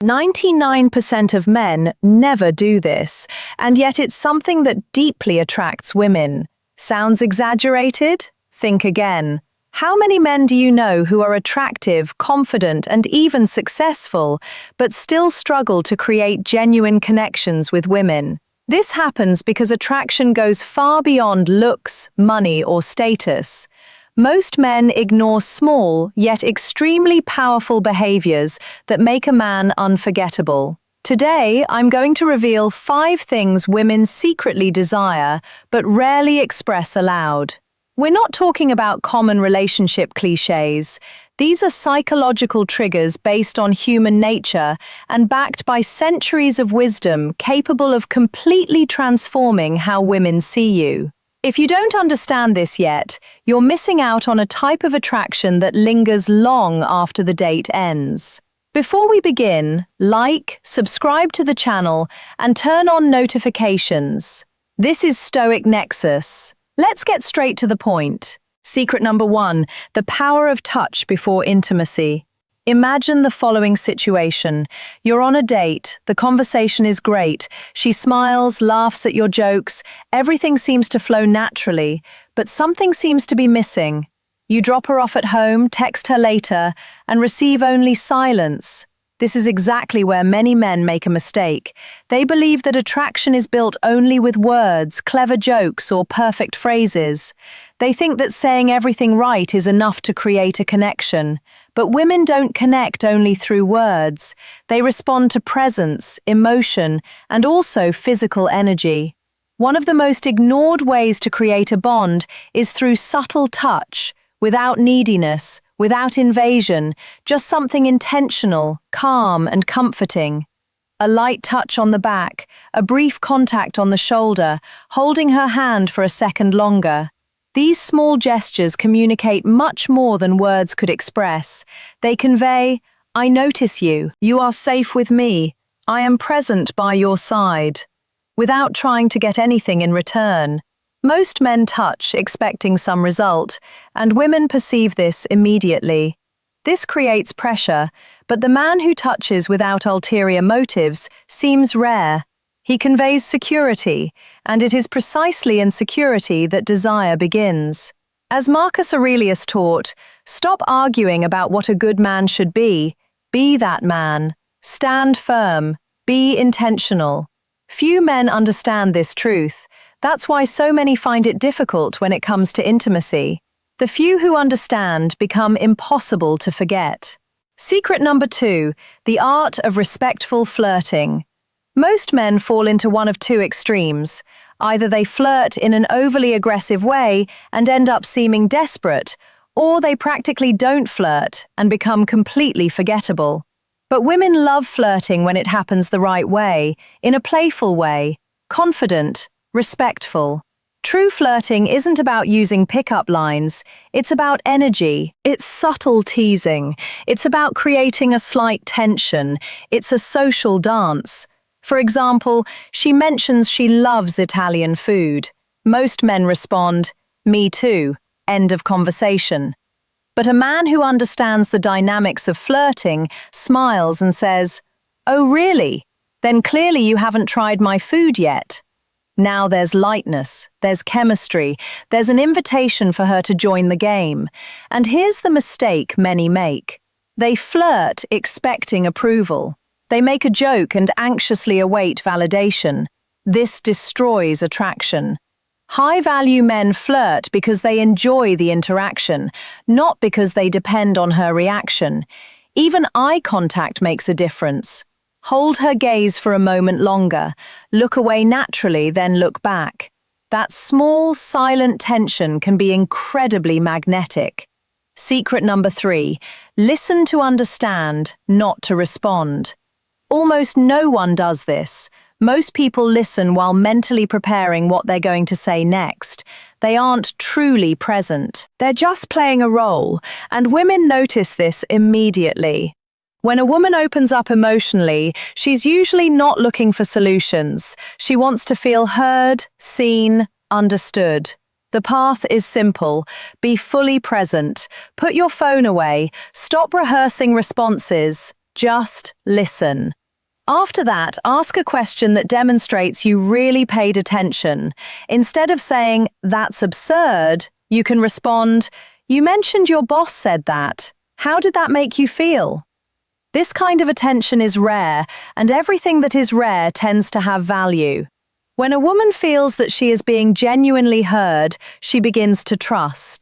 99% of men never do this, and yet it's something that deeply attracts women. Sounds exaggerated? Think again. How many men do you know who are attractive, confident, and even successful, but still struggle to create genuine connections with women? This happens because attraction goes far beyond looks, money, or status. Most men ignore small, yet extremely powerful behaviors that make a man unforgettable. Today, I'm going to reveal 5 things women secretly desire, but rarely express aloud. We're not talking about common relationship cliches. These are psychological triggers based on human nature and backed by centuries of wisdom capable of completely transforming how women see you. If you don't understand this yet, you're missing out on a type of attraction that lingers long after the date ends. Before we begin, like, subscribe to the channel, and turn on notifications. This is Stoic Nexus. Let's get straight to the point. Secret number 1, the power of touch before intimacy. Imagine the following situation. You're on a date, the conversation is great, she smiles, laughs at your jokes, everything seems to flow naturally, but something seems to be missing. You drop her off at home, text her later, and receive only silence. This is exactly where many men make a mistake. They believe that attraction is built only with words, clever jokes, or perfect phrases. They think that saying everything right is enough to create a connection. But women don't connect only through words. They respond to presence, emotion, and also physical energy. One of the most ignored ways to create a bond is through subtle touch, without neediness, without invasion, just something intentional, calm, and comforting. A light touch on the back, a brief contact on the shoulder, holding her hand for a second longer. These small gestures communicate much more than words could express. They convey, "I notice you. You are safe with me. I am present by your side," without trying to get anything in return. Most men touch, expecting some result, and women perceive this immediately. This creates pressure, but the man who touches without ulterior motives seems rare. He conveys security, and it is precisely in security that desire begins. As Marcus Aurelius taught, stop arguing about what a good man should be that man. Stand firm, be intentional. Few men understand this truth. That's why so many find it difficult when it comes to intimacy. The few who understand become impossible to forget. Secret number 2, the art of respectful flirting. Most men fall into one of 2 extremes. Either they flirt in an overly aggressive way and end up seeming desperate, or they practically don't flirt and become completely forgettable. But women love flirting when it happens the right way, in a playful way, confident, respectful. True flirting isn't about using pickup lines, it's about energy, it's subtle teasing, it's about creating a slight tension, it's a social dance. For example, she mentions she loves Italian food. Most men respond, "Me too," end of conversation. But a man who understands the dynamics of flirting smiles and says, "Oh really? Then clearly you haven't tried my food yet." Now there's lightness, there's chemistry, there's an invitation for her to join the game. And here's the mistake many make. They flirt expecting approval. They make a joke and anxiously await validation. This destroys attraction. High-value men flirt because they enjoy the interaction, not because they depend on her reaction. Even eye contact makes a difference. Hold her gaze for a moment longer, look away naturally, then look back. That small, silent tension can be incredibly magnetic. Secret number 3, listen to understand, not to respond. Almost no one does this. Most people listen while mentally preparing what they're going to say next. They aren't truly present. They're just playing a role, and women notice this immediately. When a woman opens up emotionally, she's usually not looking for solutions. She wants to feel heard, seen, understood. The path is simple. Be fully present. Put your phone away. Stop rehearsing responses. Just listen. After that, ask a question that demonstrates you really paid attention. Instead of saying, "That's absurd," you can respond, "You mentioned your boss said that. How did that make you feel?" This kind of attention is rare, and everything that is rare tends to have value. When a woman feels that she is being genuinely heard, she begins to trust.